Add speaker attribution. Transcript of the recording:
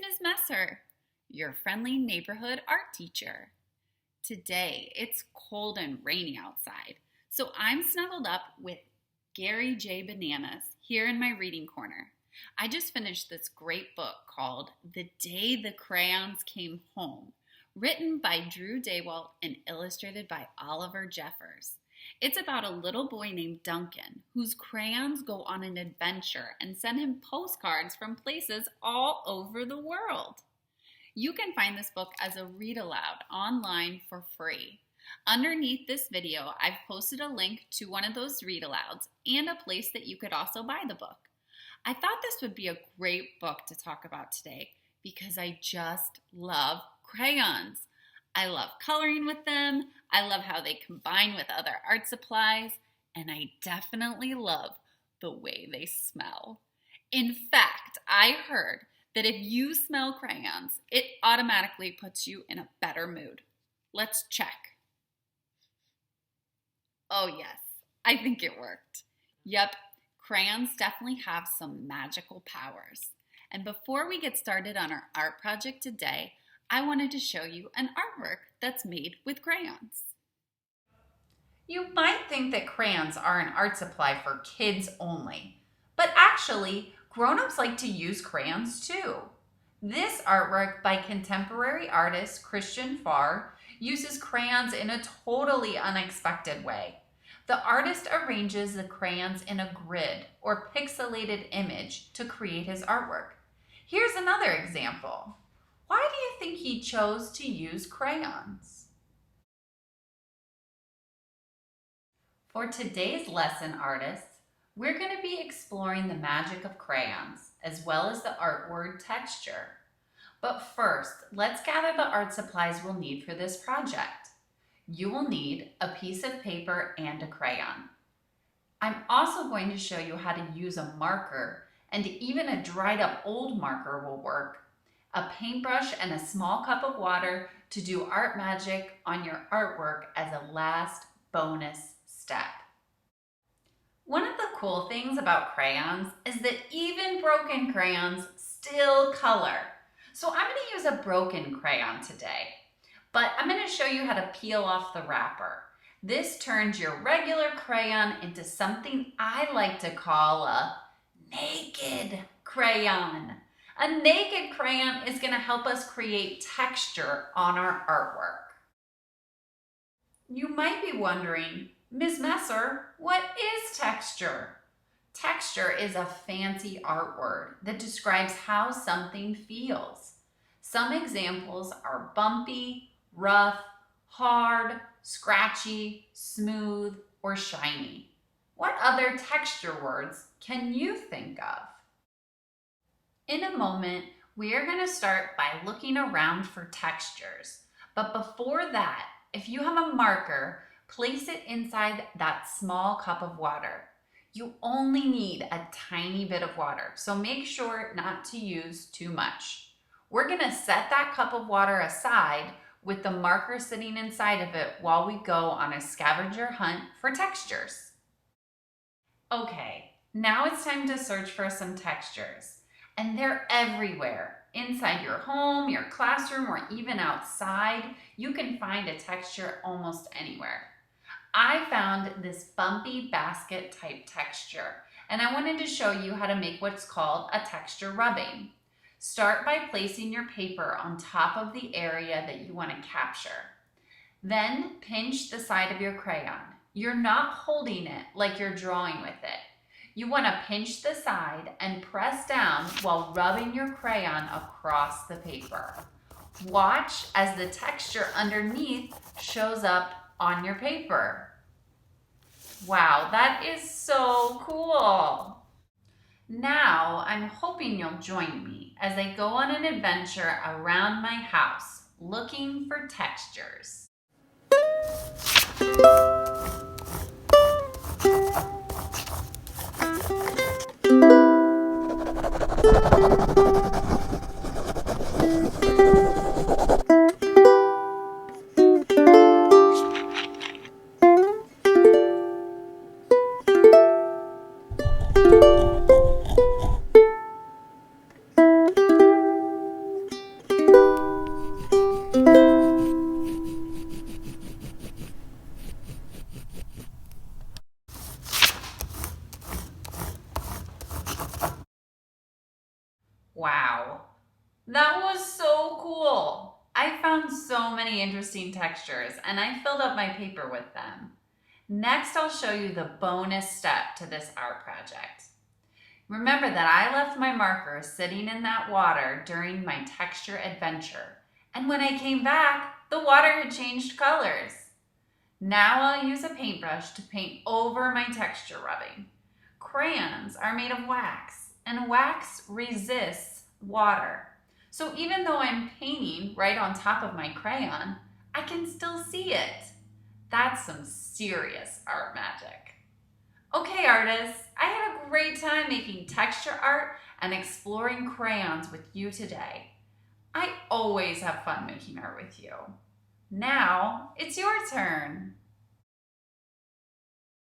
Speaker 1: It's Ms. Messer, your friendly neighborhood art teacher. Today, it's cold and rainy outside, so I'm snuggled up with Gary J. Bananas here in my reading corner. I just finished this great book called The Day the Crayons Came Home, written by Drew Daywalt and illustrated by Oliver Jeffers. It's about a little boy named Duncan whose crayons go on an adventure and send him postcards from places all over the world. You can find this book as a read aloud online for free. Underneath this video, I've posted a link to one of those read alouds and a place that you could also buy the book. I thought this would be a great book to talk about today because I just love crayons. I love coloring with them, I love how they combine with other art supplies, and I definitely love the way they smell. In fact, I heard that if you smell crayons, it automatically puts you in a better mood. Let's check. Oh yes, I think it worked. Yep, crayons definitely have some magical powers. And before we get started on our art project today, I wanted to show you an artwork that's made with crayons. You might think that crayons are an art supply for kids only, but actually, grown-ups like to use crayons too. This artwork by contemporary artist Christian Farr uses crayons in a totally unexpected way. The artist arranges the crayons in a grid or pixelated image to create his artwork. Here's another example. Why do you think he chose to use crayons? For today's lesson, artists, we're going to be exploring the magic of crayons, as well as the art word texture. But first, let's gather the art supplies we'll need for this project. You will need a piece of paper and a crayon. I'm also going to show you how to use a marker, and even a dried up old marker will work, a paintbrush and a small cup of water to do art magic on your artwork as a last bonus step. One of the cool things about crayons is that even broken crayons still color. So I'm going to use a broken crayon today, but I'm going to show you how to peel off the wrapper. This turns your regular crayon into something I like to call a naked crayon. A naked crayon is going to help us create texture on our artwork. You might be wondering, Ms. Messer, what is texture? Texture is a fancy art word that describes how something feels. Some examples are bumpy, rough, hard, scratchy, smooth, or shiny. What other texture words can you think of? In a moment, we are going to start by looking around for textures. But before that, if you have a marker, place it inside that small cup of water. You only need a tiny bit of water, so make sure not to use too much. We're going to set that cup of water aside with the marker sitting inside of it while we go on a scavenger hunt for textures. Okay, now it's time to search for some textures. And they're everywhere. Inside your home, your classroom, or even outside, you can find a texture almost anywhere. I found this bumpy basket type texture, and I wanted to show you how to make what's called a texture rubbing. Start by placing your paper on top of the area that you want to capture. Then pinch the side of your crayon. You're not holding it like you're drawing with it. You want to pinch the side and press down while rubbing your crayon across the paper. Watch as the texture underneath shows up on your paper. Wow, that is so cool! Now, I'm hoping you'll join me as I go on an adventure around my house looking for textures. That was so cool. I found so many interesting textures and I filled up my paper with them. Next, I'll show you the bonus step to this art project. Remember that I left my marker sitting in that water during my texture adventure. And when I came back, the water had changed colors. Now I'll use a paintbrush to paint over my texture rubbing. Crayons are made of wax, and wax resists water. So even though I'm painting right on top of my crayon, I can still see it. That's some serious art magic. Okay, artists, I had a great time making texture art and exploring crayons with you today. I always have fun making art with you. Now, it's your turn.